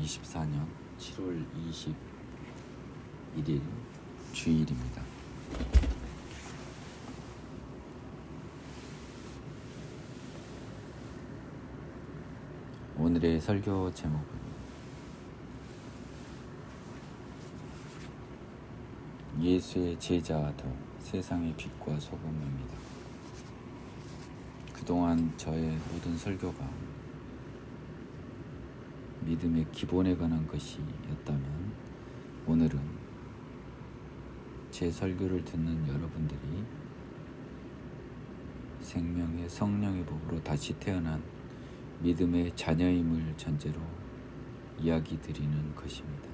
2024년 7월 21일 주일입니다. 오늘의 설교 제목은 예수의 제자도 세상의 빛과 소금입니다. 그동안 저의 모든 설교가 믿음의 기본에 관한 것이었다면 오늘은 제 설교를 듣는 여러분들이 생명의 성령의 법으로 다시 태어난 믿음의 자녀임을 전제로 이야기 드리는 것입니다.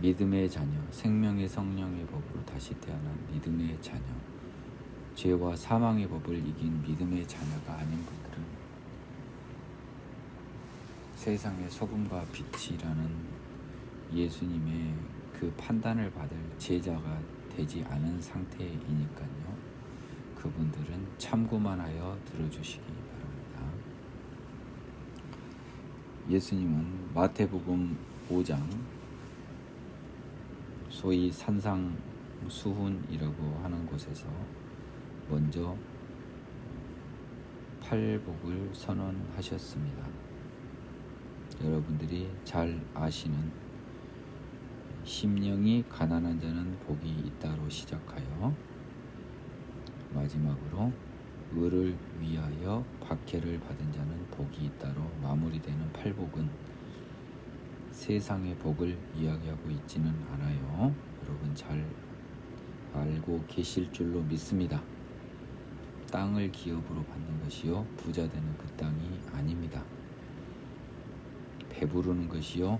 믿음의 자녀, 생명의 성령의 법으로 다시 태어난 믿음의 자녀, 죄와 사망의 법을 이긴 믿음의 자녀가 아닌 분들은 세상의 소금과 빛이라는 예수님의 그 판단을 받을 제자가 되지 않은 상태이니까요. 그분들은 참고만 하여 들어주시기 바랍니다. 예수님은 마태복음 5장 소위 산상수훈이라고 하는 곳에서 먼저 팔복을 선언하셨습니다. 여러분들이 잘 아시는 심령이 가난한 자는 복이 있다로 시작하여 마지막으로 의를 위하여 박해를 받은 자는 복이 있다로 마무리되는 팔복은 세상의 복을 이야기하고 있지는 않아요. 여러분 잘 알고 계실 줄로 믿습니다. 땅을 기업으로 받는 것이요 부자 되는 그 땅이 아닙니다. 배부르는 것이요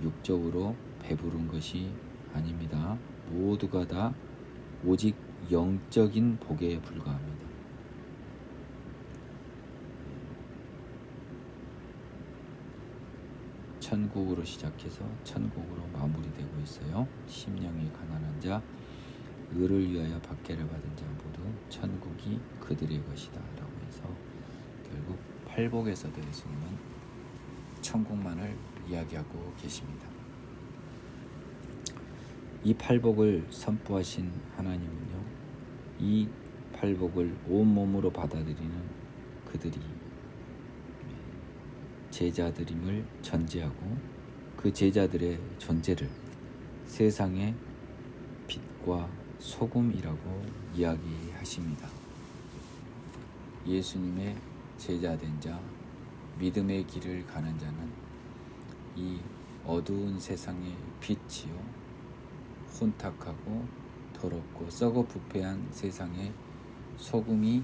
육적으로 배부른 것이 아닙니다. 모두가 다 오직 영적인 복에 불과합니다. 천국으로 시작해서 천국으로 마무리되고 있어요. 심령이 가난한 자, 의를 위하여 박해를 받은 자 모두 천국이 그들의 것이다 라고 해서 결국 팔복에서도 예수님은 천국만을 이야기하고 계십니다. 이 팔복을 선포하신 하나님은요, 이 팔복을 온몸으로 받아들이는 그들이 제자들임을 전제하고 그 제자들의 존재를 세상의 빛과 소금이라고 이야기하십니다. 예수님의 제자된 자, 믿음의 길을 가는 자는 이 어두운 세상의 빛이요 혼탁하고 더럽고 썩어 부패한 세상의 소금이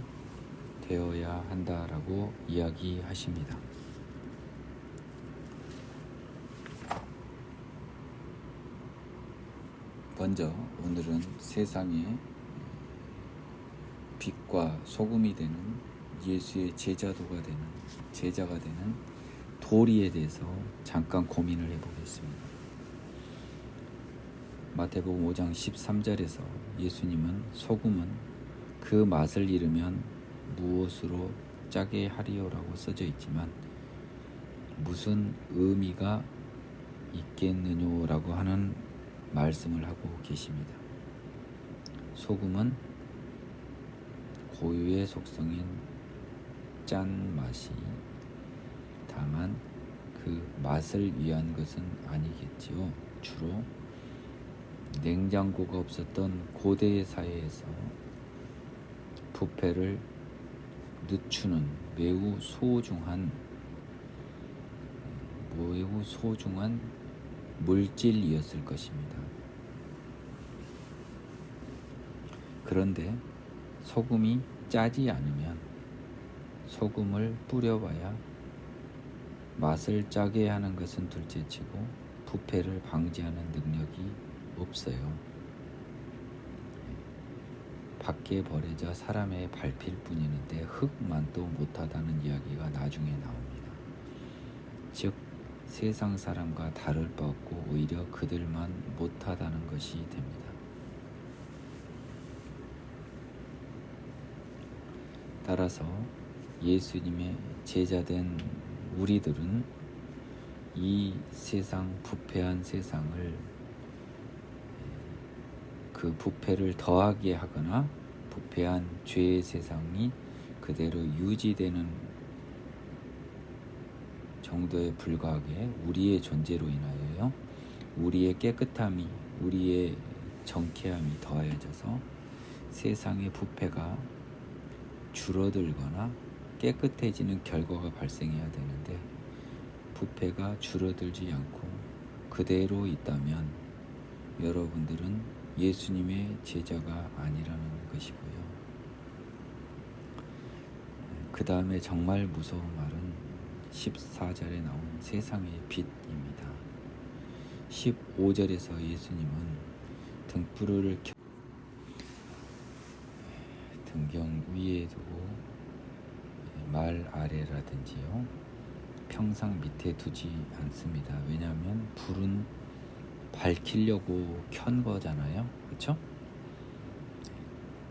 되어야 한다라고 이야기하십니다. 먼저 오늘은 세상의 빛과 소금이 되는 예수의 제자가 되는 도리에 대해서 잠깐 고민을 해보겠습니다. 마태복음 5장 13절에서 예수님은 소금은 그 맛을 잃으면 무엇으로 짜게 하리요라고 써져 있지만 무슨 의미가 있겠느냐라고 하는 말씀을 하고 계십니다. 소금은 고유의 속성인 짠맛이 다만 그 맛을 위한 것은 아니겠지요. 주로 냉장고가 없었던 고대 사회에서 부패를 늦추는 매우 소중한 물질이었을 것입니다. 그런데 소금이 짜지 않으면 소금을 뿌려봐야 맛을 짜게 하는 것은 둘째치고 부패를 방지하는 능력이 없어요. 밖에 버려져 사람의 밟힐 뿐이는데 흙만도 못하다는 이야기가 나중에 나옵니다. 즉 세상 사람과 다를 바 없고 오히려 그들만 못하다는 것이 됩니다. 따라서 예수님의 제자된 우리들은 이 세상, 부패한 세상을, 그 부패를 더하게 하거나 부패한 죄의 세상이 그대로 유지되는 정도에 불과하게 우리의 존재로 인하여요, 우리의 깨끗함이, 우리의 정케함이 더하여져서 세상의 부패가 줄어들거나 깨끗해지는 결과가 발생해야 되는데, 부패가 줄어들지 않고 그대로 있다면 여러분들은 예수님의 제자가 아니라는 것이고요. 그 다음에 정말 무서운 말은 14절에 나온 세상의 빛입니다. 15절에서 예수님은 등불을 등경 위에 두고 말 아래라든지요, 평상 밑에 두지 않습니다. 왜냐하면 불은 밝히려고 켠 거잖아요, 그렇죠?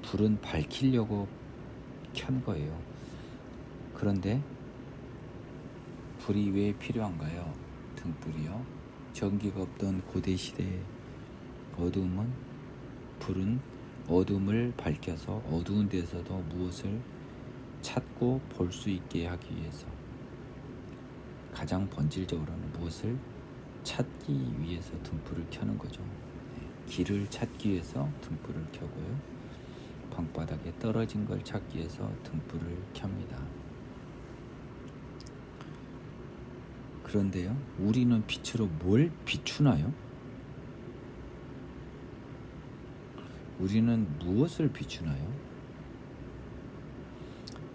불은 밝히려고 켠 거예요. 그런데 불이 왜 필요한가요? 등불이요. 전기가 없던 고대 시대의 불은 어둠을 밝혀서 어두운 데서도 무엇을 찾고 볼 수 있게 하기 위해서, 가장 본질적으로는 무엇을 찾기 위해서 등불을 켜는 거죠. 길을 찾기 위해서 등불을 켜고요, 방바닥에 떨어진 걸 찾기 위해서 등불을 켭니다. 그런데요, 우리는 빛으로 뭘 비추나요? 우리는 무엇을 비추나요?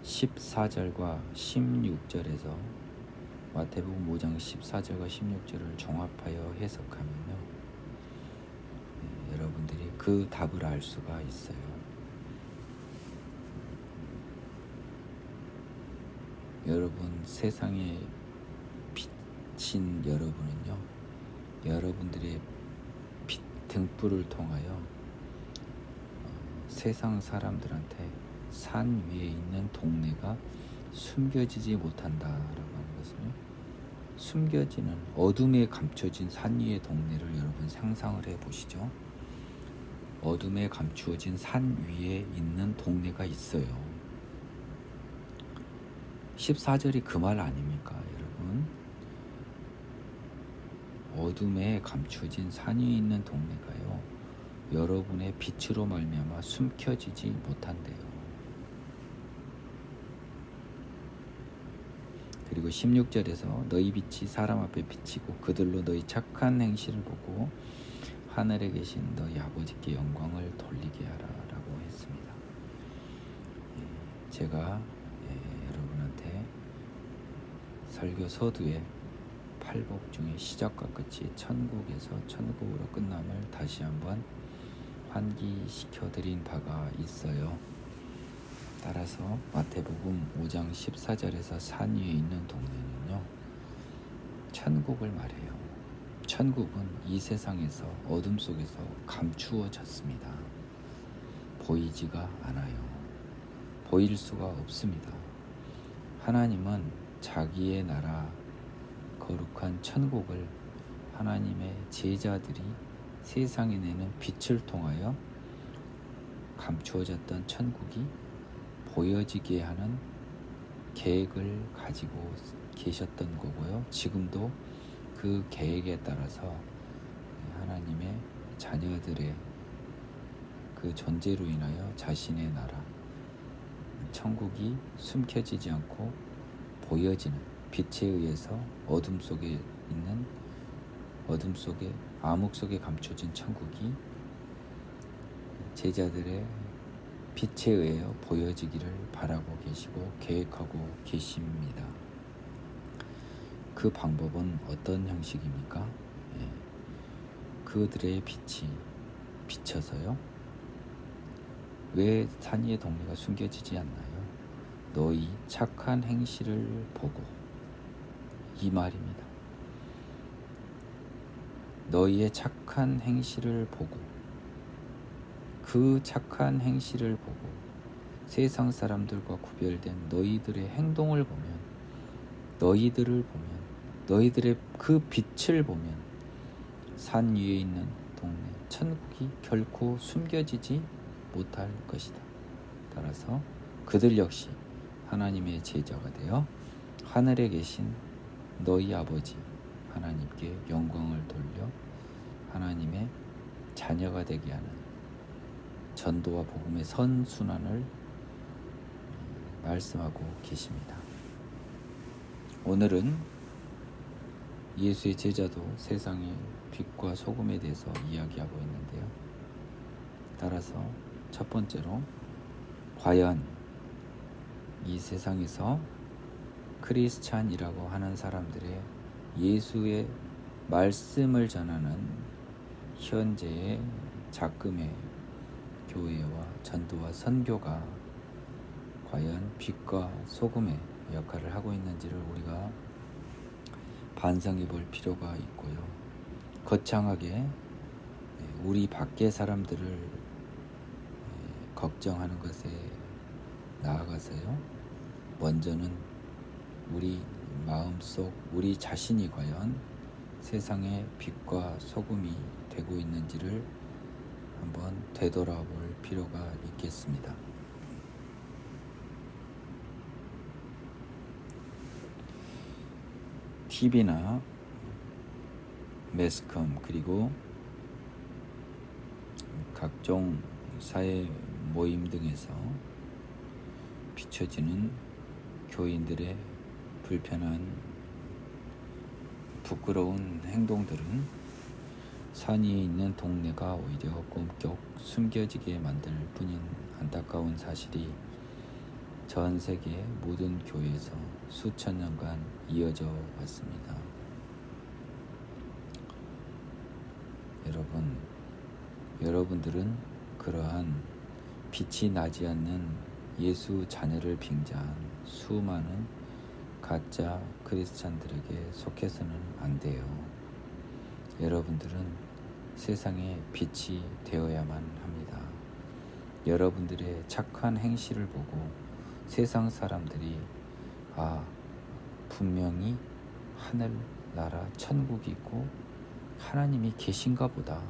14절과 16절에서 마태복음 5장 14절과 16절을 종합하여 해석하면요, 여러분들이 그 답을 알 수가 있어요. 여러분, 세상에 빛인 여러분은요, 여러분들의 빛 등불을 통하여 세상 사람들한테 산 위에 있는 동네가 숨겨지지 못한다라고 하는 것은요, 숨겨지는 어둠에 감춰진 산 위의 동네를 여러분 상상을 해보시죠. 어둠에 감추어진 산 위에 있는 동네가 있어요. 14절이 그 말 아닙니까, 여러분? 어둠에 감추어진 산 위에 있는 동네가요, 여러분의 빛으로 말미암아 숨겨지지 못한대요. 그리고 16절에서 너희 빛이 사람 앞에 비치고 그들로 너희 착한 행실을 보고 하늘에 계신 너희 아버지께 영광을 돌리게 하라 라고 했습니다. 제가 여러분한테 설교 서두에 팔복 중에 시작과 끝이 천국에서 천국으로 끝남을 다시 한번 환기시켜드린 바가 있어요. 따라서 마태복음 5장 14절에서 산 위에 있는 동네는요, 천국을 말해요. 천국은 이 세상에서 어둠 속에서 감추어졌습니다. 보이지가 않아요. 보일 수가 없습니다. 하나님은 자기의 나라 거룩한 천국을 하나님의 제자들이 세상에 내는 빛을 통하여 감추어졌던 천국이 보여지게 하는 계획을 가지고 계셨던 거고요. 지금도 그 계획에 따라서 하나님의 자녀들의 그 존재로 인하여 자신의 나라, 천국이 숨겨지지 않고 보여지는, 빛에 의해서 어둠 속에 있는, 어둠 속에 암흑 속에 감춰진 천국이 제자들의 빛에 의해 보여지기를 바라고 계시고 계획하고 계십니다. 그 방법은 어떤 형식입니까? 그들의 빛이 비쳐서요, 왜 산 위의 동네가 숨겨지지 않나요? 너희 착한 행실을 보고, 이 말입니다. 너희의 착한 행실을 보고, 그 착한 행실을 보고 세상 사람들과 구별된 너희들의 행동을 보면, 너희들의 그 빛을 보면 산 위에 있는 동네 천국이 결코 숨겨지지 못할 것이다. 따라서 그들 역시 하나님의 제자가 되어 하늘에 계신 너희 아버지 하나님께 영광을 돌려 하나님의 자녀가 되게 하는 전도와 복음의 선순환을 말씀하고 계십니다. 오늘은 예수의 제자도 세상의 빛과 소금에 대해서 이야기하고 있는데요. 따라서 첫 번째로, 과연 이 세상에서 크리스찬이라고 하는 사람들의 예수의 말씀을 전하는 현재의 작금의 교회와 전도와 선교가 과연 빛과 소금의 역할을 하고 있는지를 우리가 반성해 볼 필요가 있고요. 거창하게 우리 밖의 사람들을 걱정하는 것에 나아가서요, 먼저는 우리 마음속 우리 자신이 과연 세상의 빛과 소금이 되고 있는지를 한번 되돌아볼 필요가 있겠습니다. TV나 매스컴 그리고 각종 사회 모임 등에서 비춰지는 교인들의 불편한 부끄러운 행동들은 산 위에 있는 동네가 오히려 꼼꼼 숨겨지게 만들 뿐인 안타까운 사실이 전 세계 모든 교회에서 수천 년간 이어져 왔습니다. 여러분들은 그러한 빛이 나지 않는 예수 자녀를 빙자한 수많은 가짜 크리스찬들에게 속해서는 안 돼요. 여러분들은 세상의 빛이 되어야만 합니다. 여러분들의 착한 행실을 보고 세상 사람들이 분명히 하늘 나라 천국이 있고 하나님이 계신가 보다.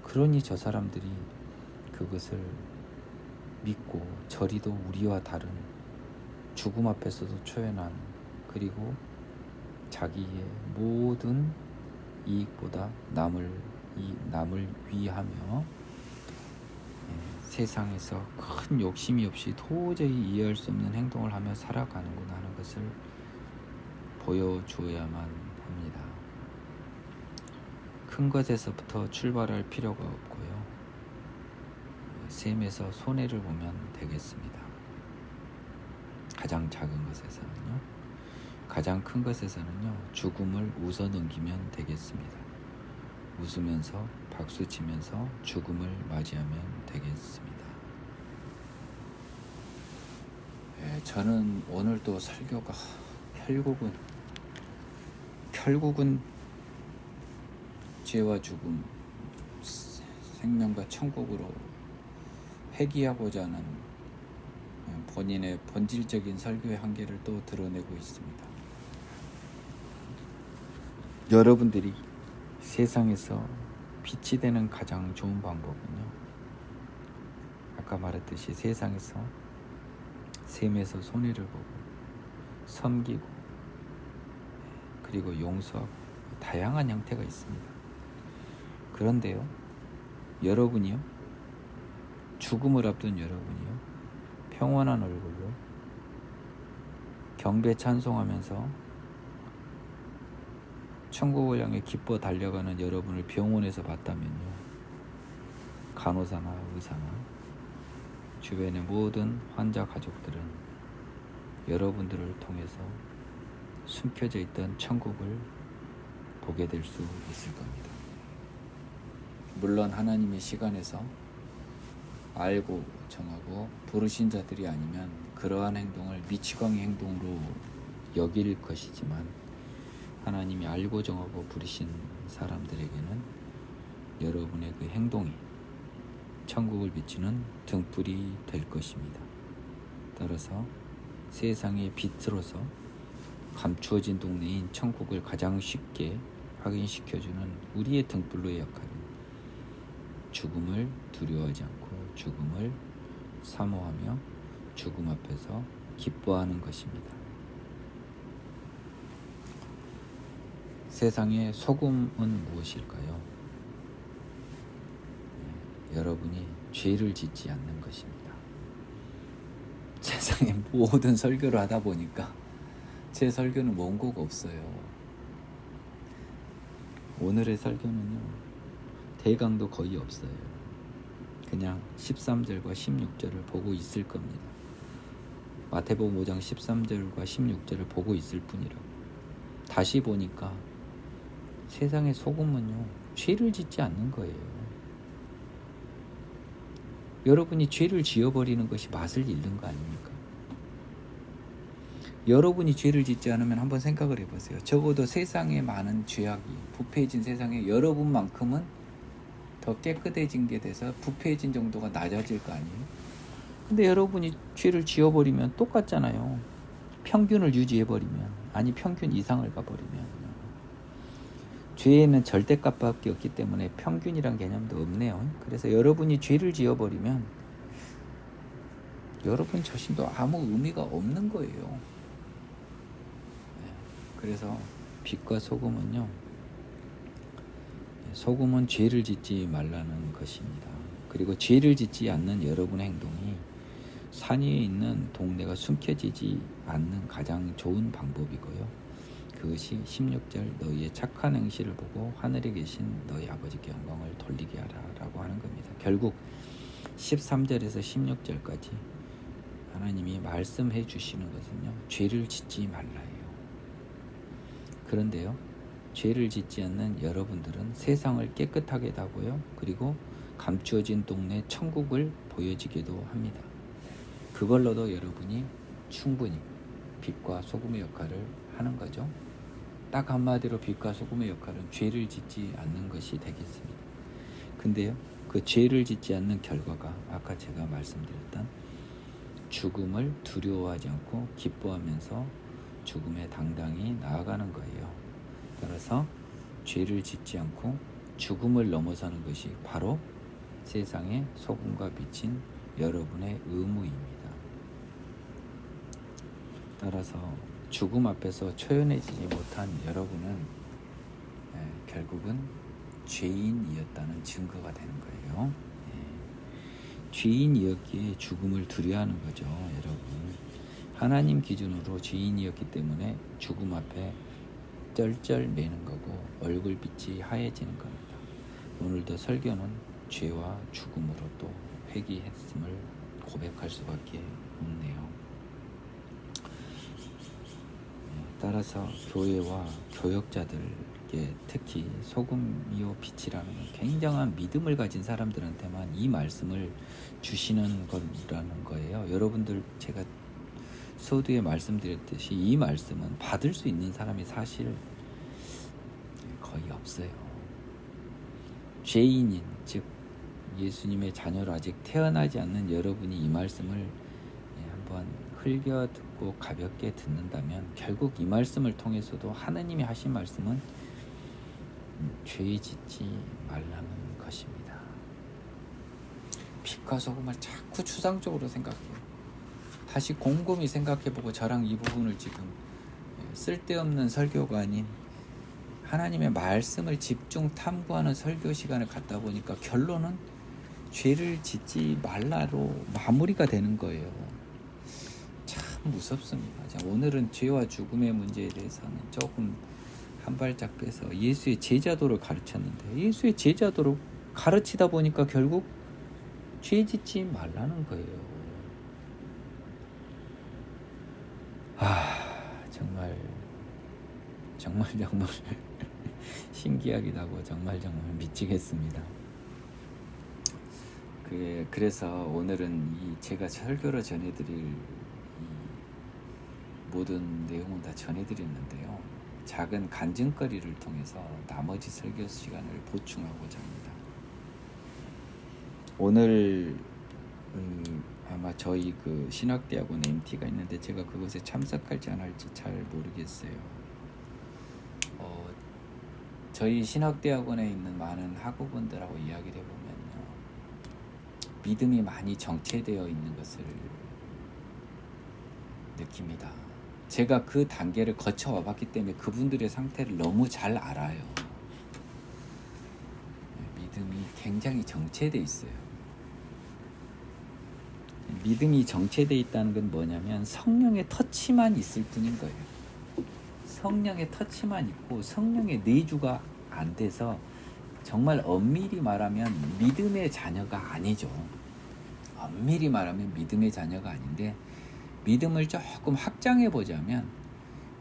그러니 저 사람들이 그것을 믿고 저리도 우리와 다른 죽음 앞에서도 초연한, 그리고 자기의 모든 이익보다 남을 위하며 세상에서 큰 욕심이 없이 도저히 이해할 수 없는 행동을 하며 살아가는구나 하는 것을 보여주어야만 합니다. 큰 것에서부터 출발할 필요가 없고요. 셈에서 손해를 보면 되겠습니다. 가장 작은 것에서는요. 가장 큰 것에서는요. 죽음을 웃어 넘기면 되겠습니다. 웃으면서 박수치면서 죽음을 맞이하면 되겠습니다. 저는 오늘도 설교가 결국은 죄와 죽음, 생명과 천국으로 회귀하고자 하는 본인의 본질적인 설교의 한계를 또 드러내고 있습니다. 여러분들이 세상에서 빛이 되는 가장 좋은 방법은요, 아까 말했듯이 세상에서 셈에서 손해를 보고 섬기고 그리고 용서하고 다양한 형태가 있습니다. 그런데요, 여러분이요, 죽음을 앞둔 여러분이요, 평온한 얼굴로 경배 찬송하면서 천국을 향해 기뻐 달려가는 여러분을 병원에서 봤다면요, 간호사나 의사나 주변의 모든 환자 가족들은 여러분들을 통해서 숨겨져 있던 천국을 보게 될 수 있을 겁니다. 물론 하나님의 시간에서 알고 정하고 부르신 자들이 아니면 그러한 행동을 미치광이 행동으로 여길 것이지만, 하나님이 알고 정하고 부르신 사람들에게는 여러분의 그 행동이 천국을 비추는 등불이 될 것입니다. 따라서 세상의 빛으로서 감추어진 동네인 천국을 가장 쉽게 확인시켜주는 우리의 등불로의 역할은 죽음을 두려워하지 않고 죽음을 사모하며 죽음 앞에서 기뻐하는 것입니다. 세상의 소금은 무엇일까요? 여러분이 죄를 짓지 않는 것입니다. 세상에 모든 설교를 하다 보니까 제 설교는 원고가 없어요. 오늘의 설교는요, 대강도 거의 없어요. 그냥 13절과 16절을 보고 있을 겁니다. 마태복음 5장 13절과 16절을 보고 있을 뿐이라고. 다시 보니까 세상의 소금은요, 죄를 짓지 않는 거예요. 여러분이 죄를 지어버리는 것이 맛을 잃는 거 아닙니까? 여러분이 죄를 짓지 않으면 한번 생각을 해보세요. 적어도 세상에 많은 죄악이 부패해진 세상에 여러분만큼은 더 깨끗해진 게 돼서 부패해진 정도가 낮아질 거 아니에요? 근데 여러분이 죄를 지어버리면 똑같잖아요. 평균을 유지해버리면, 아니 평균 이상을 가버리면. 죄에는 절대값밖에 없기 때문에 평균이란 개념도 없네요. 그래서 여러분이 죄를 지어버리면 여러분 자신도 아무 의미가 없는 거예요. 그래서 빛과 소금은요, 소금은 죄를 짓지 말라는 것입니다. 그리고 죄를 짓지 않는 여러분의 행동이 산 위에 있는 동네가 숨겨지지 않는 가장 좋은 방법이고요. 그것이 16절 너희의 착한 행실을 보고 하늘에 계신 너희 아버지께 영광을 돌리게 하라 라고 하는 겁니다. 결국 13절에서 16절까지 하나님이 말씀해 주시는 것은요, 죄를 짓지 말라예요. 그런데요, 죄를 짓지 않는 여러분들은 세상을 깨끗하게 하고요, 그리고 감추어진 동네 천국을 보여지기도 합니다. 그걸로도 여러분이 충분히 빛과 소금의 역할을 하는 거죠. 딱 한마디로 빛과 소금의 역할은 죄를 짓지 않는 것이 되겠습니다. 근데요, 그 죄를 짓지 않는 결과가 아까 제가 말씀드렸던 죽음을 두려워하지 않고 기뻐하면서 죽음에 당당히 나아가는 거예요. 따라서 죄를 짓지 않고 죽음을 넘어서는 것이 바로 세상의 소금과 빛인 여러분의 의무입니다. 따라서 죽음 앞에서 초연해지지 못한 여러분은 결국은 죄인이었다는 증거가 되는 거예요. 죄인이었기에 죽음을 두려워하는 거죠, 여러분. 하나님 기준으로 죄인이었기 때문에 죽음 앞에 쩔쩔매는 거고 얼굴빛이 하얘지는 겁니다. 오늘도 설교는 죄와 죽음으로 또 회개했음을 고백할 수밖에 없네요. 따라서 교회와 교역자들에게 특히 소금이요 빛이라는 굉장한 믿음을 가진 사람들한테만 이 말씀을 주시는 거라는 거예요. 여러분들, 제가 서두에 말씀드렸듯이 이 말씀은 받을 수 있는 사람이 사실 거의 없어요. 죄인인, 즉 예수님의 자녀로 아직 태어나지 않는 여러분이 이 말씀을 한번 흘겨 듣고 가볍게 듣는다면 결국 이 말씀을 통해서도 하나님이 하신 말씀은 죄 짓지 말라는 것입니다. 빛과 소금을 자꾸 추상적으로 생각해요. 다시 곰곰이 생각해보고 저랑 이 부분을 지금 쓸데없는 설교가 아닌 하나님의 말씀을 집중 탐구하는 설교 시간을 갖다 보니까 결론은 죄를 짓지 말라로 마무리가 되는 거예요. 참 무섭습니다. 자, 오늘은 죄와 죽음의 문제에 대해서는 조금 한 발짝 빼서 예수의 제자도를 가르쳤는데, 예수의 제자도를 가르치다 보니까 결국 죄 짓지 말라는 거예요. 정말 신기하기도 하고 정말 미치겠습니다. 그래서 오늘은 제가 설교로 전해드릴 이 모든 내용은 다 전해드렸는데요, 작은 간증거리를 통해서 나머지 설교 시간을 보충하고자 합니다. 오늘 아마 저희 그 신학대학원 MT가 있는데 제가 그것에 참석할지 안 할지 잘 모르겠어요. 저희 신학대학원에 있는 많은 학우분들하고 이야기를 해보면요, 믿음이 많이 정체되어 있는 것을 느낍니다. 제가 그 단계를 거쳐와 봤기 때문에 그분들의 상태를 너무 잘 알아요. 믿음이 굉장히 정체되어 있어요. 믿음이 정체되어 있다는 건 뭐냐면 성령의 터치만 있을 뿐인 거예요. 성령의 터치만 있고 성령의 내주가 안 돼서 정말 엄밀히 말하면 믿음의 자녀가 아니죠. 엄밀히 말하면 믿음의 자녀가 아닌데, 믿음을 조금 확장해 보자면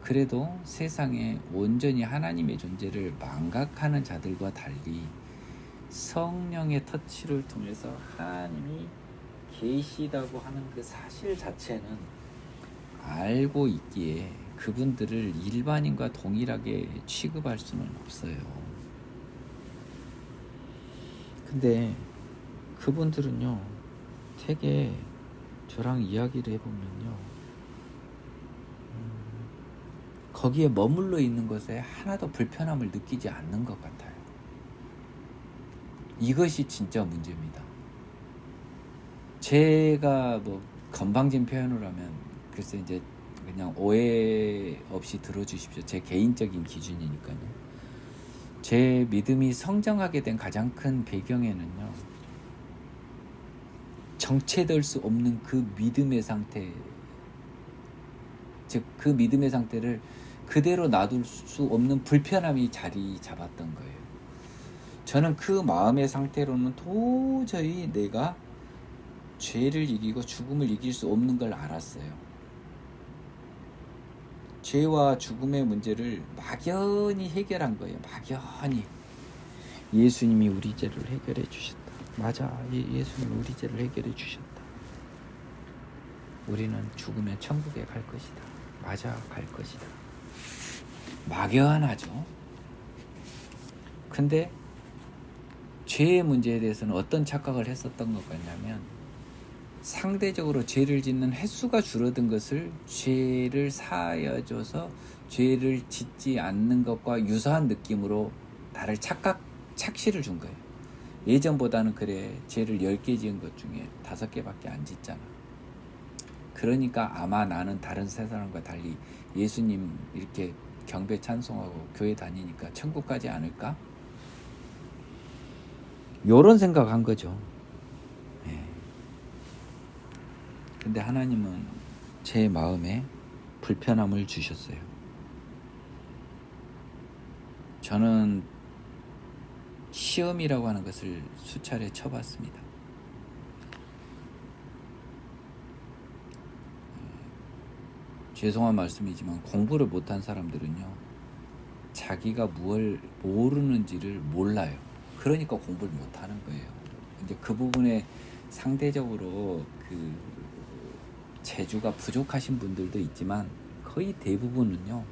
그래도 세상에 온전히 하나님의 존재를 망각하는 자들과 달리 성령의 터치를 통해서 하나님이 계시다고 하는 그 사실 자체는 알고 있기에 그분들을 일반인과 동일하게 취급할 수는 없어요. 근데 그분들은요, 되게 저랑 이야기를 해보면요, 거기에 머물러 있는 것에 하나도 불편함을 느끼지 않는 것 같아요. 이것이 진짜 문제입니다. 제가 뭐 건방진 표현을 하면 글쎄 이제 그냥 오해 없이 들어주십시오. 제 개인적인 기준이니까요. 제 믿음이 성장하게 된 가장 큰 배경에는요, 정체될 수 없는 그 믿음의 상태, 즉 그 믿음의 상태를 그대로 놔둘 수 없는 불편함이 자리 잡았던 거예요. 저는 그 마음의 상태로는 도저히 내가 죄를 이기고 죽음을 이길 수 없는 걸 알았어요. 죄와 죽음의 문제를 막연히 해결한 거예요. 막연히. 예수님이 우리 죄를 해결해 주셨다. 맞아. 예수님이 우리 죄를 해결해 주셨다. 우리는 죽으면 천국에 갈 것이다. 맞아. 갈 것이다. 막연하죠. 근데 죄의 문제에 대해서는 어떤 착각을 했었던 것 같냐면, 상대적으로 죄를 짓는 횟수가 줄어든 것을 죄를 사하여줘서 죄를 짓지 않는 것과 유사한 느낌으로 나를 착시를 준 거예요. 예전보다는 그래, 죄를 10개 지은 것 중에 5개밖에 안 짓잖아. 그러니까 아마 나는 다른 세 사람과 달리 예수님 이렇게 경배 찬송하고 교회 다니니까 천국 가지 않을까? 요런 생각한 거죠. 근데 하나님은 제 마음에 불편함을 주셨어요. 저는 시험이라고 하는 것을 수차례 쳐봤습니다. 죄송한 말씀이지만 공부를 못한 사람들은요, 자기가 뭘 모르는지를 몰라요. 그러니까 공부를 못하는 거예요. 이제 그 부분에 상대적으로 그 재주가 부족하신 분들도 있지만 거의 대부분은요,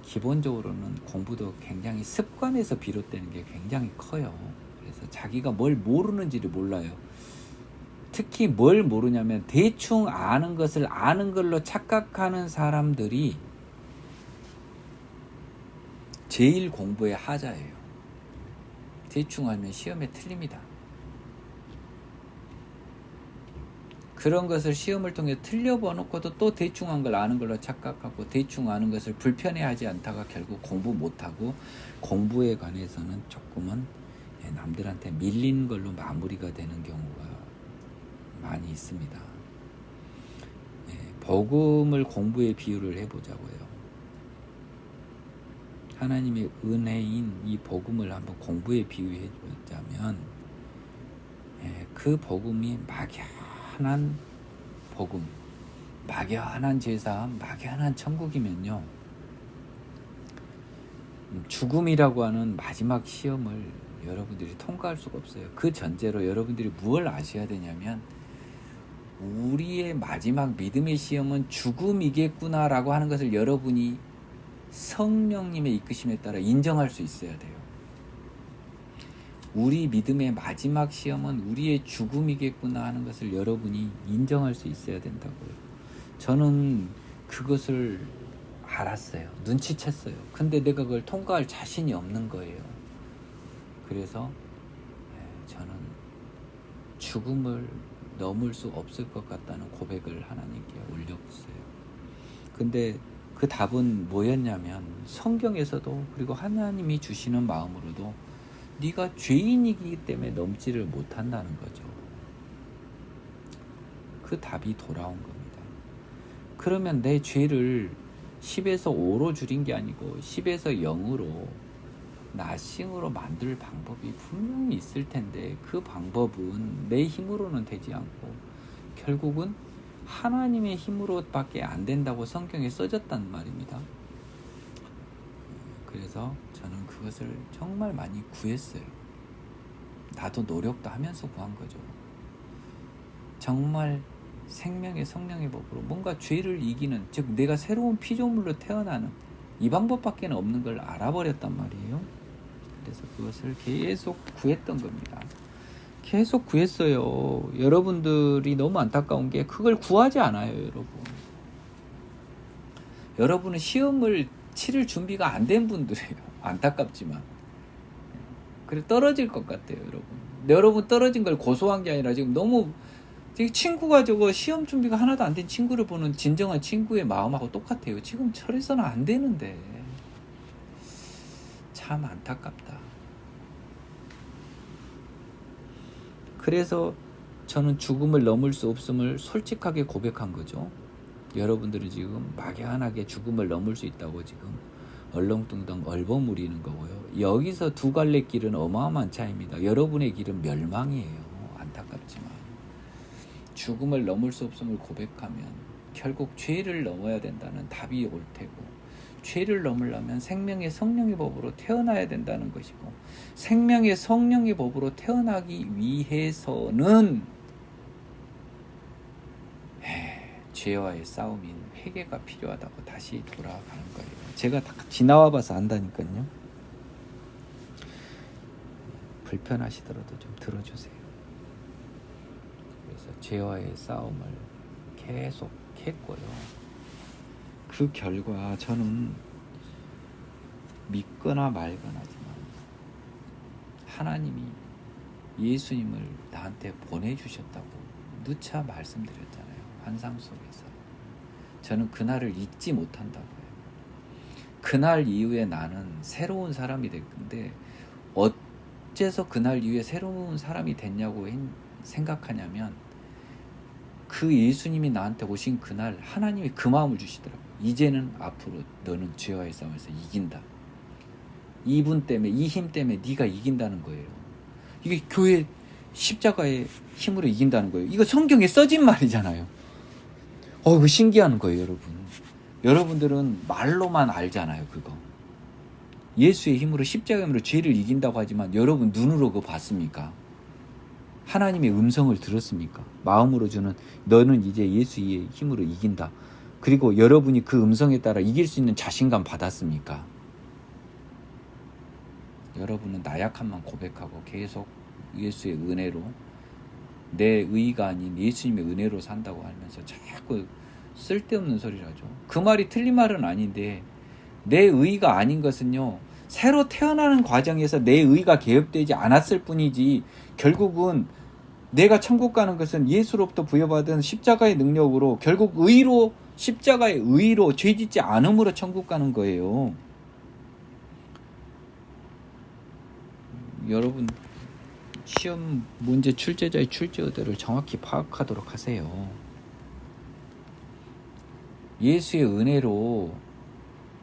기본적으로는 공부도 굉장히 습관에서 비롯되는 게 굉장히 커요. 그래서 자기가 뭘 모르는지를 몰라요. 특히 뭘 모르냐면 대충 아는 것을 아는 걸로 착각하는 사람들이 제일 공부의 하자예요. 대충 알면 시험에 틀립니다. 그런 것을 시험을 통해 틀려봐놓고도 또 대충 한 걸 아는 걸로 착각하고 대충 아는 것을 불편해하지 않다가 결국 공부 못하고, 공부에 관해서는 조금은 남들한테 밀린 걸로 마무리가 되는 경우가 많이 있습니다. 복음을 공부에 비유를 해보자고요. 하나님의 은혜인 이 복음을 한번 공부에 비유해 보자면, 그 복음이 막연한 복음, 막연한 제사함, 막연한 천국이면요, 죽음이라고 하는 마지막 시험을 여러분들이 통과할 수가 없어요. 그 전제로 여러분들이 무엇을 아셔야 되냐면, 우리의 마지막 믿음의 시험은 죽음이겠구나라고 하는 것을 여러분이 성령님의 이끄심에 따라 인정할 수 있어야 돼요. 우리 믿음의 마지막 시험은 우리의 죽음이겠구나 하는 것을 여러분이 인정할 수 있어야 된다고요. 저는 그것을 알았어요. 눈치챘어요. 근데 내가 그걸 통과할 자신이 없는 거예요. 그래서 저는 죽음을 넘을 수 없을 것 같다는 고백을 하나님께 올렸어요. 근데 그 답은 뭐였냐면 성경에서도 그리고 하나님이 주시는 마음으로도 네가 죄인이기 때문에 넘지를 못한다는 거죠. 그 답이 돌아온 겁니다. 그러면 내 죄를 10에서 5로 줄인 게 아니고 10에서 0으로 나싱으로 만들 방법이 분명히 있을 텐데 그 방법은 내 힘으로는 되지 않고 결국은 하나님의 힘으로밖에 안 된다고 성경에 써졌단 말입니다. 그래서 저는 그것을 정말 많이 구했어요. 나도 노력도 하면서 구한 거죠. 정말 생명의 성령의 법으로 뭔가 죄를 이기는, 즉 내가 새로운 피조물로 태어나는 이 방법밖에 없는 걸 알아버렸단 말이에요. 그래서 그것을 계속 구했던 겁니다. 계속 구했어요. 여러분들이 너무 안타까운 게 그걸 구하지 않아요, 여러분. 여러분은 시험을 치를 준비가 안 된 분들이에요. 안타깝지만. 그래 떨어질 것 같아요, 여러분. 여러분 떨어진 걸 고소한 게 아니라 지금 너무 친구가 저거 시험 준비가 하나도 안 된 친구를 보는 진정한 친구의 마음하고 똑같아요. 지금 저래서는 안 되는데. 참 안타깝다. 그래서 저는 죽음을 넘을 수 없음을 솔직하게 고백한 거죠. 여러분들은 지금 막연하게 죽음을 넘을 수 있다고 지금 얼렁뚱땅 얼버무리는 거고요. 여기서 두 갈래 길은 어마어마한 차이입니다. 여러분의 길은 멸망이에요. 안타깝지만 죽음을 넘을 수 없음을 고백하면 결국 죄를 넘어야 된다는 답이 올 테고, 죄를 넘으려면 생명의 성령의 법으로 태어나야 된다는 것이고, 생명의 성령의 법으로 태어나기 위해서는 죄와의 싸움인 회개가 필요하다고 다시 돌아가는 거예요. 제가 다 지나와 봐서 안다니까요. 불편하시더라도 좀 들어주세요. 그래서 죄와의 싸움을 계속 했고요. 그 결과 저는 믿거나 말거나지만 하나님이 예수님을 나한테 보내주셨다고 누차 말씀드렸잖아요. 환상 속에서. 저는 그날을 잊지 못한다고요. 그날 이후에 나는 새로운 사람이 됐는데 어째서 그날 이후에 새로운 사람이 됐냐고 생각하냐면 그 예수님이 나한테 오신 그날 하나님이 그 마음을 주시더라고요. 이제는 앞으로 너는 죄와의 싸움에서 이긴다. 이분 때문에, 이 힘 때문에 네가 이긴다는 거예요. 이게 교회 십자가의 힘으로 이긴다는 거예요. 이거 성경에 써진 말이잖아요. 이거 신기한 거예요, 여러분. 여러분들은 말로만 알잖아요, 그거. 예수의 힘으로, 십자가의 힘으로 죄를 이긴다고 하지만 여러분 눈으로 그거 봤습니까? 하나님의 음성을 들었습니까? 마음으로 주는 너는 이제 예수의 힘으로 이긴다. 그리고 여러분이 그 음성에 따라 이길 수 있는 자신감 받았습니까? 여러분은 나약함만 고백하고 계속 예수의 은혜로, 내 의가 아닌 예수님의 은혜로 산다고 하면서 자꾸 쓸데없는 소리를 하죠. 그 말이 틀린 말은 아닌데 내 의가 아닌 것은요, 새로 태어나는 과정에서 내 의가 개혁되지 않았을 뿐이지 결국은 내가 천국 가는 것은 예수로부터 부여받은 십자가의 능력으로 결국 의로, 십자가의 의로 죄짓지 않음으로 천국 가는 거예요. 여러분 시험 문제 출제자의 출제 의도를 정확히 파악하도록 하세요. 예수의 은혜로,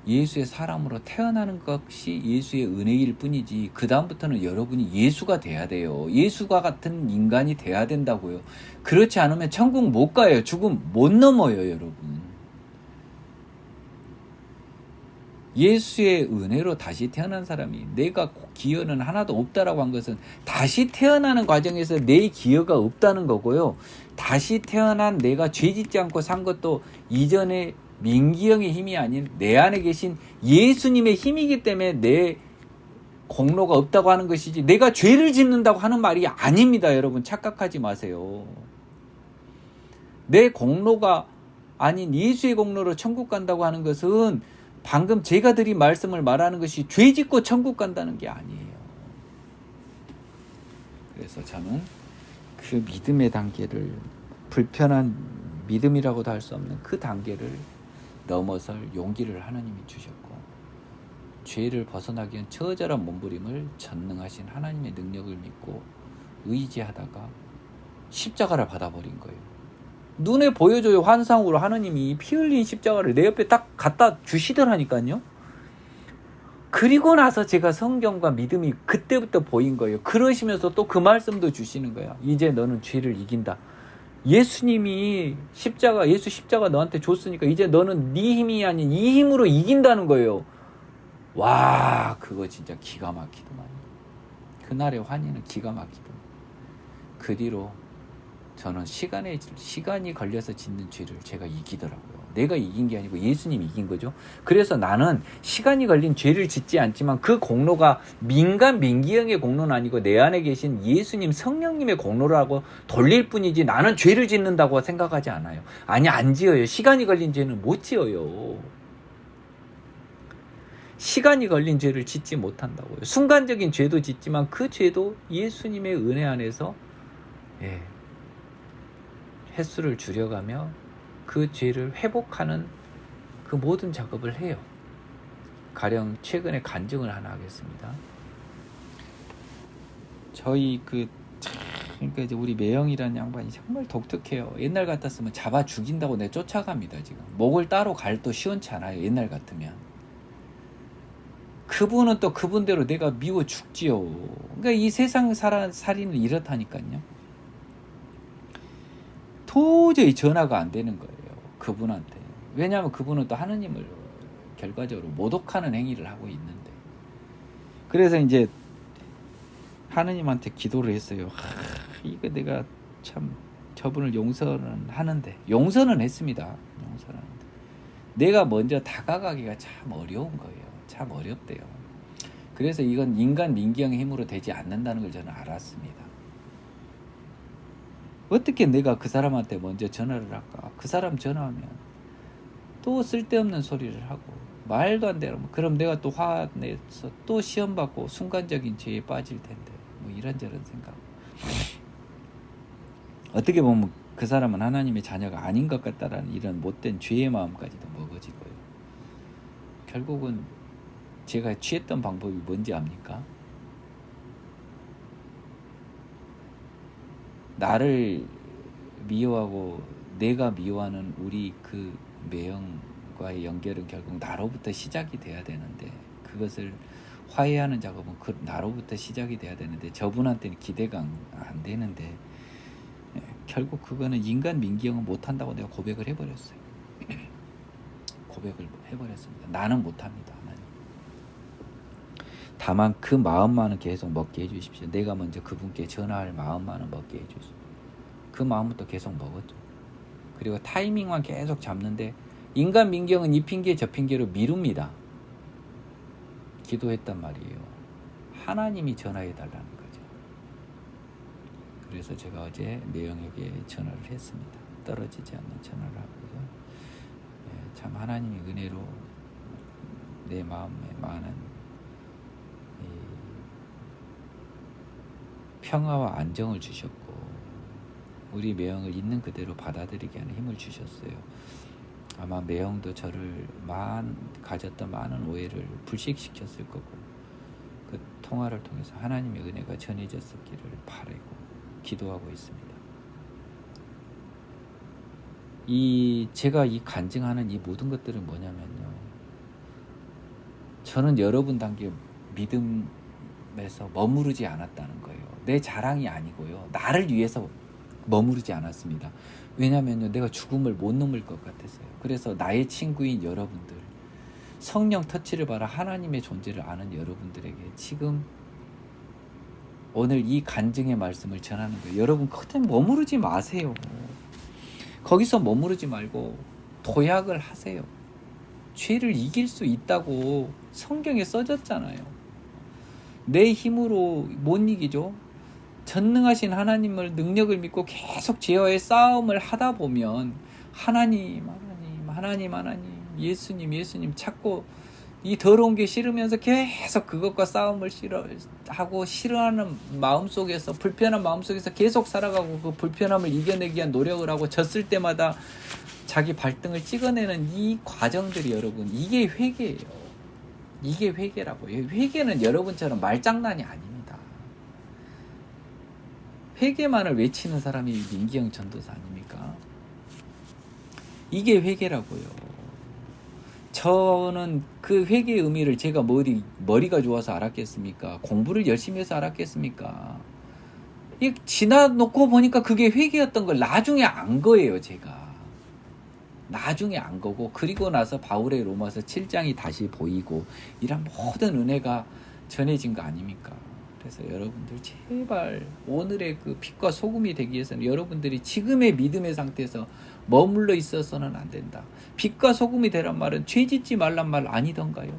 예수의 사람으로 태어나는 것이 예수의 은혜일 뿐이지 그 다음부터는 여러분이 예수가 돼야 돼요. 예수가 같은 인간이 돼야 된다고요. 그렇지 않으면 천국 못 가요. 죽음 못 넘어요, 여러분. 예수의 은혜로 다시 태어난 사람이 내가 기여는 하나도 없다라고 한 것은 다시 태어나는 과정에서 내 기여가 없다는 거고요. 다시 태어난 내가 죄짓지 않고 산 것도 이전에 민기형의 힘이 아닌 내 안에 계신 예수님의 힘이기 때문에 내 공로가 없다고 하는 것이지 내가 죄를 짓는다고 하는 말이 아닙니다. 여러분 착각하지 마세요. 내 공로가 아닌 예수의 공로로 천국 간다고 하는 것은 방금 제가 드린 말씀을 말하는 것이 죄 짓고 천국 간다는 게 아니에요. 그래서 저는 그 믿음의 단계를, 불편한 믿음이라고도 할 수 없는 그 단계를 넘어설 용기를 하나님이 주셨고, 죄를 벗어나기 위한 처절한 몸부림을 전능하신 하나님의 능력을 믿고 의지하다가 십자가를 받아버린 거예요. 눈에 보여줘요. 환상으로 하나님이 피 흘린 십자가를 내 옆에 딱 갖다 주시더라니까요. 그리고 나서 제가 성경과 믿음이 그때부터 보인 거예요. 그러시면서 또 그 말씀도 주시는 거야. 이제 너는 죄를 이긴다. 예수님이 예수 십자가 너한테 줬으니까 이제 너는 네 힘이 아닌 이 힘으로 이긴다는 거예요. 와, 그거 진짜 기가 막히더만. 그날의 환희는 기가 막히더만. 그 뒤로 저는 시간이 걸려서 짓는 죄를 제가 이기더라고요. 내가 이긴 게 아니고 예수님이 이긴 거죠. 그래서 나는 시간이 걸린 죄를 짓지 않지만 그 공로가 민기형의 공로는 아니고 내 안에 계신 예수님 성령님의 공로라고 돌릴 뿐이지 나는 죄를 짓는다고 생각하지 않아요. 아니, 안 지어요. 시간이 걸린 죄는 못 지어요. 시간이 걸린 죄를 짓지 못한다고요. 순간적인 죄도 짓지만 그 죄도 예수님의 은혜 안에서 횟수를 줄여가며 그 죄를 회복하는 그 모든 작업을 해요. 가령 최근에 간증을 하나 하겠습니다. 그러니까 이제 우리 매형이라는 양반이 정말 독특해요. 옛날 같았으면 잡아 죽인다고 내 쫓아갑니다. 지금 목을 따로 갈도 시원치 않아요. 옛날 같으면. 그분은 또 그분대로 내가 미워 죽지요. 그러니까 이 세상 살인은 이렇다니까요. 도저히 전화가 안 되는 거예요. 그분한테. 왜냐하면 그분은 또 하느님을 결과적으로 모독하는 행위를 하고 있는데. 그래서 이제 하느님한테 기도를 했어요. 이거 내가 참 저분을 용서는 하는데, 용서는 했습니다. 용서는 하는데 내가 먼저 다가가기가 참 어려운 거예요. 참 어렵대요. 그래서 이건 인간 민기형의 힘으로 되지 않는다는 걸 저는 알았습니다. 어떻게 내가 그 사람한테 먼저 전화를 할까? 그 사람 전화하면 또 쓸데없는 소리를 하고 말도 안 되는, 그럼 내가 또 화내서 또 시험받고 순간적인 죄에 빠질 텐데, 뭐 이런저런 생각. 어떻게 보면 그 사람은 하나님의 자녀가 아닌 것 같다라는 이런 못된 죄의 마음까지도 먹어지고요. 결국은 제가 취했던 방법이 뭔지 압니까? 나를 미워하고 내가 미워하는 우리 그 매형과의 연결은 결국 나로부터 시작이 돼야 되는데, 그것을 화해하는 작업은 나로부터 시작이 돼야 되는데 저분한테는 기대가 안 되는데, 결국 그거는 인간 민기형은 못한다고 내가 고백을 해버렸어요. 고백을 해버렸습니다. 나는 못합니다. 다만 그 마음만은 계속 먹게 해주십시오. 내가 먼저 그분께 전화할 마음만은 먹게 해주십시오. 그 마음은 또 계속 먹었죠. 그리고 타이밍만 계속 잡는데, 인간 민경은 이 핑계 저 핑계로 미룹니다. 기도했단 말이에요. 하나님이 전화해달라는 거죠. 그래서 제가 어제 매형에게 전화를 했습니다. 떨어지지 않는 전화를 하고요. 참 하나님이 은혜로 내 마음에 많은 평화와 안정을 주셨고, 우리 매형을 있는 그대로 받아들이게 하는 힘을 주셨어요. 아마 매형도 저를 가졌던 많은 오해를 불식시켰을 거고, 그 통화를 통해서 하나님의 은혜가 전해졌기를 바라고 기도하고 있습니다. 제가 간증하는 이 모든 것들은 뭐냐면요, 저는 여러분 단계 믿음에서 머무르지 않았다는 거예요. 내 자랑이 아니고요, 나를 위해서 머무르지 않았습니다. 왜냐면요, 내가 죽음을 못 넘을 것 같았어요. 그래서 나의 친구인 여러분들, 성령 터치를 받아 하나님의 존재를 아는 여러분들에게 지금 오늘 이 간증의 말씀을 전하는 거예요. 여러분, 그때 머무르지 마세요. 거기서 머무르지 말고 도약을 하세요. 죄를 이길 수 있다고 성경에 써졌잖아요. 내 힘으로 못 이기죠. 전능하신 하나님을 능력을 믿고 계속 죄와의 싸움을 하다 보면 하나님 예수님 찾고 이 더러운 게 싫으면서 계속 그것과 싸움을 하고 싫어하는 마음속에서 불편한 마음속에서 계속 살아가고 그 불편함을 이겨내기 위한 노력을 하고 졌을 때마다 자기 발등을 찍어내는 이 과정들이 여러분 이게 회개예요. 이게 회개라고요. 회개는 여러분처럼 말장난이 아닙니다. 회개만을 외치는 사람이 민기영 전도사 아닙니까? 이게 회개라고요. 저는 그 회개의 의미를 제가 머리가 좋아서 알았겠습니까? 공부를 열심히 해서 알았겠습니까? 지나놓고 보니까 그게 회개였던 걸 나중에 안 거예요, 제가. 나중에 안 거고, 그리고 나서 바울의 로마서 7장이 다시 보이고, 이런 모든 은혜가 전해진 거 아닙니까? 그래서 여러분들 제발 오늘의 그 빛과 소금이 되기 위해서는 여러분들이 지금의 믿음의 상태에서 머물러 있어서는 안 된다. 빛과 소금이 되란 말은 죄 짓지 말란 말 아니던가요?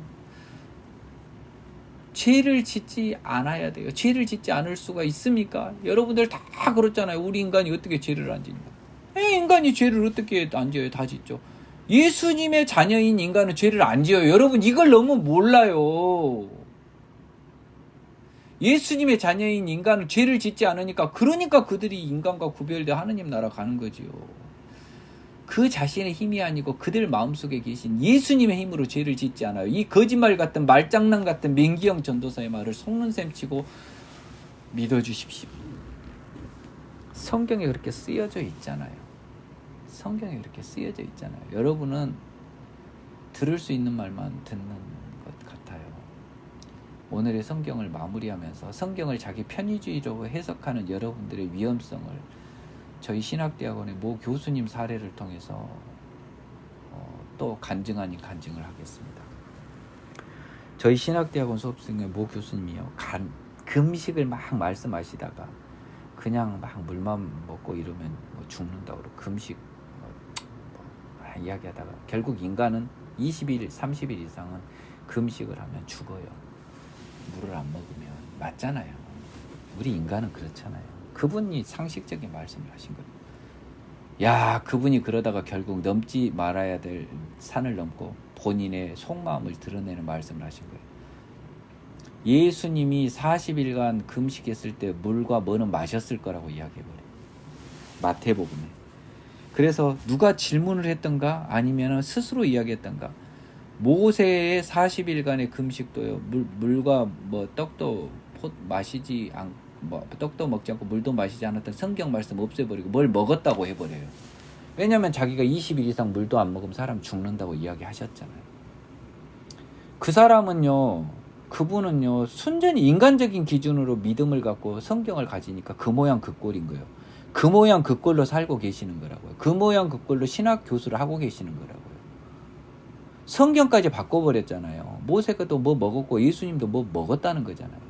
죄를 짓지 않아야 돼요. 죄를 짓지 않을 수가 있습니까? 여러분들 다 그렇잖아요. 우리 인간이 어떻게 죄를 안 짓냐? 인간이 죄를 어떻게 안 지어요? 다 짓죠. 예수님의 자녀인 인간은 죄를 안 지어요. 여러분 이걸 너무 몰라요. 예수님의 자녀인 인간은 죄를 짓지 않으니까 그러니까 그들이 인간과 구별돼 하느님 나라 가는 거지요. 그 자신의 힘이 아니고 그들 마음속에 계신 예수님의 힘으로 죄를 짓지 않아요. 이 거짓말 같은 말장난 같은 민기영 전도사의 말을 속는 셈 치고 믿어주십시오. 성경에 그렇게 쓰여져 있잖아요. 성경에 그렇게 쓰여져 있잖아요. 여러분은 들을 수 있는 말만 듣는 것 같아요. 오늘의 성경을 마무리하면서 성경을 자기 편의주의로 해석하는 여러분들의 위험성을 저희 신학대학원의 모 교수님 사례를 통해서 또 간증을 하겠습니다. 저희 신학대학원 수업생의 모 교수님이요. 금식을 막 말씀하시다가 그냥 막 물만 먹고 이러면 뭐 죽는다고 그러고 금식 이야기하다가 결국 인간은 20일, 30일 이상은 금식을 하면 죽어요. 물을 안 먹으면. 맞잖아요. 우리 인간은 그렇잖아요. 그분이 상식적인 말씀을 하신 거예요. 야, 그분이 그러다가 결국 넘지 말아야 될 산을 넘고 본인의 속마음을 드러내는 말씀을 하신 거예요. 예수님이 40일간 금식했을 때 물과 뭐는 마셨을 거라고 이야기해버려요. 마태복음에. 그래서 누가 질문을 했던가 아니면 스스로 이야기했던가. 모세의 40일간의 금식도요. 물과 뭐 떡도 마시지 않고 뭐 떡도 먹지 않고 물도 마시지 않았던 성경 말씀 없애버리고 뭘 먹었다고 해버려요. 왜냐하면 자기가 20일 이상 물도 안 먹으면 사람 죽는다고 이야기하셨잖아요. 그 사람은요, 그분은요 순전히 인간적인 기준으로 믿음을 갖고 성경을 가지니까 그 모양 그 꼴인 거예요. 그 모양 그 꼴로 살고 계시는 거라고요. 그 모양 그 꼴로 신학 교수를 하고 계시는 거라고요. 성경까지 바꿔버렸잖아요. 모세가 또 뭐 먹었고 예수님도 뭐 먹었다는 거잖아요.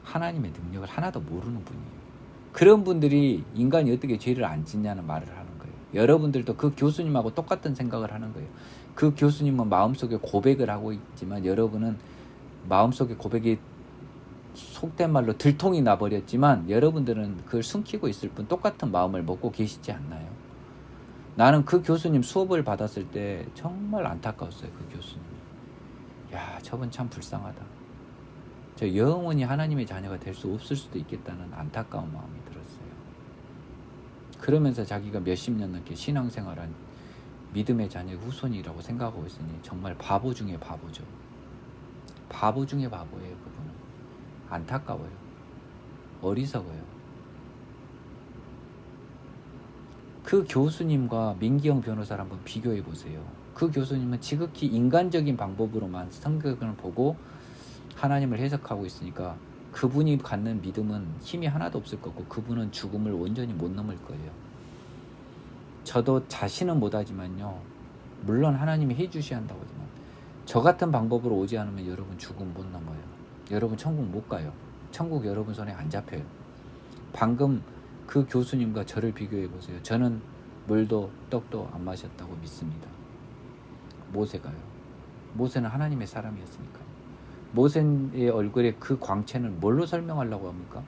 하나님의 능력을 하나도 모르는 분이에요. 그런 분들이 인간이 어떻게 죄를 안 짓냐는 말을 하는 거예요. 여러분들도 그 교수님하고 똑같은 생각을 하는 거예요. 그 교수님은 마음속에 고백을 하고 있지만 여러분은 마음속에 고백이 속된 말로 들통이 나버렸지만 여러분들은 그걸 숨기고 있을 뿐 똑같은 마음을 먹고 계시지 않나요? 나는 그 교수님 수업을 받았을 때 정말 안타까웠어요. 그 교수님. 야, 저분 참 불쌍하다. 저 영원히 하나님의 자녀가 될 수 없을 수도 있겠다는 안타까운 마음이 들었어요. 그러면서 자기가 몇십 년 넘게 신앙생활한 믿음의 자녀의 후손이라고 생각하고 있으니 정말 바보 중에 바보죠. 바보 중에 바보예요. 그분은. 안타까워요. 어리석어요. 그 교수님과 민기영 변호사를 한번 비교해 보세요. 그 교수님은 지극히 인간적인 방법으로만 성경을 보고 하나님을 해석하고 있으니까 그분이 갖는 믿음은 힘이 하나도 없을 거고 그분은 죽음을 온전히 못 넘을 거예요. 저도 자신은 못하지만요. 물론 하나님이 해주셔야 한다고 하지만 저 같은 방법으로 오지 않으면 여러분 죽음 못 넘어요. 여러분 천국 못 가요. 천국 여러분 손에 안 잡혀요. 방금 그 교수님과 저를 비교해 보세요. 저는 물도 떡도 안 마셨다고 믿습니다. 모세가요. 모세는 하나님의 사람이었으니까요. 모세의 얼굴에 그 광채는 뭘로 설명하려고 합니까?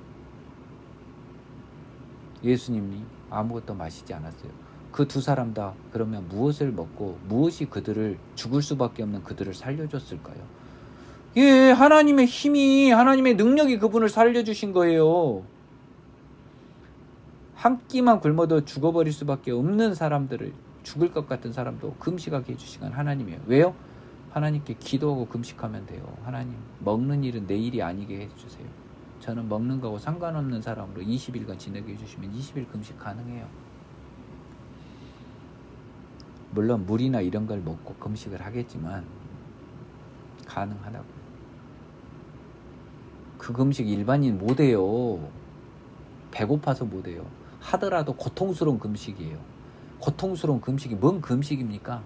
예수님이 아무것도 마시지 않았어요. 그 두 사람 다 그러면 무엇을 먹고 무엇이 그들을 죽을 수밖에 없는 그들을 살려줬을까요? 예, 하나님의 힘이, 하나님의 능력이 그분을 살려주신 거예요. 한 끼만 굶어도 죽어버릴 수밖에 없는 사람들을, 죽을 것 같은 사람도 금식하게 해주신 건 하나님이에요. 왜요? 하나님께 기도하고 금식하면 돼요. 하나님, 먹는 일은 내 일이 아니게 해주세요. 저는 먹는 거하고 상관없는 사람으로 20일간 지내게 해주시면 20일 금식 가능해요. 물론 물이나 이런 걸 먹고 금식을 하겠지만 가능하다고요. 그 금식 일반인 못해요. 배고파서 못해요. 하더라도 고통스러운 금식이에요. 고통스러운 금식이 뭔 금식입니까?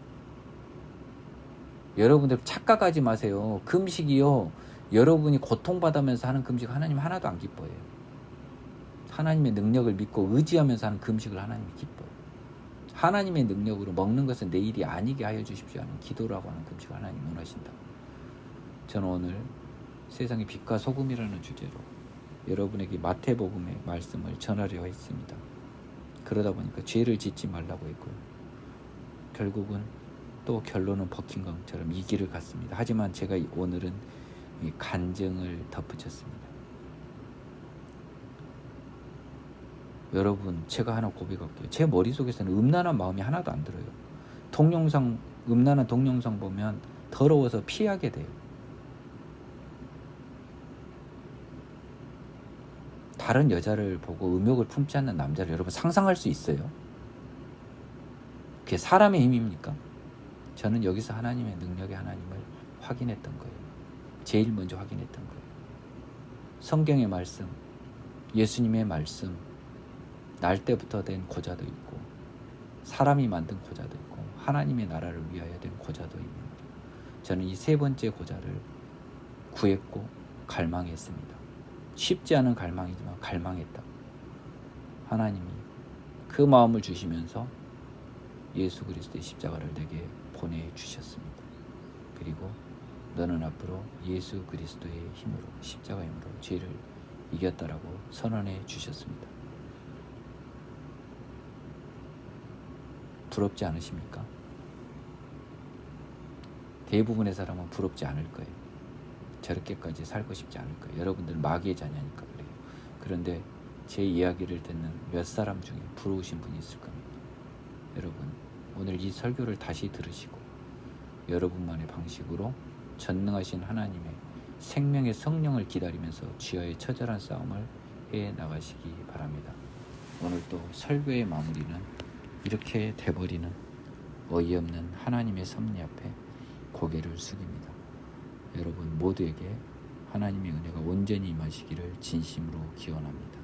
여러분들 착각하지 마세요. 금식이요, 여러분이 고통받으면서 하는 금식 하나님 하나도 안 기뻐해요. 하나님의 능력을 믿고 의지하면서 하는 금식을 하나님이 기뻐요. 하나님의 능력으로 먹는 것은 내 일이 아니게 하여 주십시오 하는 기도라고 하는 금식을 하나님 원하신다. 저는 오늘 세상의 빛과 소금이라는 주제로 여러분에게 마태복음의 말씀을 전하려 했습니다. 그러다 보니까 죄를 짓지 말라고 했고요. 결국은 또 결론은 버킹엄처럼 이 길을 갔습니다. 하지만 제가 오늘은 이 간증을 덧붙였습니다. 여러분, 제가 하나 고백할게요. 제 머릿속에서는 음란한 마음이 하나도 안 들어요. 음란한 동영상 보면 더러워서 피하게 돼요. 다른 여자를 보고 음욕을 품지 않는 남자를 여러분 상상할 수 있어요? 그게 사람의 힘입니까? 저는 여기서 하나님의 능력의 하나님을 확인했던 거예요. 제일 먼저 확인했던 거예요. 성경의 말씀, 예수님의 말씀, 날 때부터 된 고자도 있고 사람이 만든 고자도 있고 하나님의 나라를 위하여 된 고자도 있습니다. 저는 이 세 번째 고자를 구했고 갈망했습니다. 쉽지 않은 갈망이지만 갈망했다. 하나님이 그 마음을 주시면서 예수 그리스도의 십자가를 내게 보내주셨습니다. 그리고 너는 앞으로 예수 그리스도의 힘으로, 십자가 힘으로 죄를 이겼다라고 선언해 주셨습니다. 부럽지 않으십니까? 대부분의 사람은 부럽지 않을 거예요. 저렇게까지 살고 싶지 않을 거예요. 여러분들은 마귀의 자녀니까 그래요. 그런데 제 이야기를 듣는 몇 사람 중에 부러우신 분이 있을 겁니다. 여러분, 오늘 이 설교를 다시 들으시고 여러분만의 방식으로 전능하신 하나님의 생명의 성령을 기다리면서 주여의 처절한 싸움을 해 나가시기 바랍니다. 오늘 또 설교의 마무리는 이렇게 돼버리는 어이없는 하나님의 섭리 앞에 고개를 숙입니다. 여러분 모두에게 하나님의 은혜가 온전히 임하시기를 진심으로 기원합니다.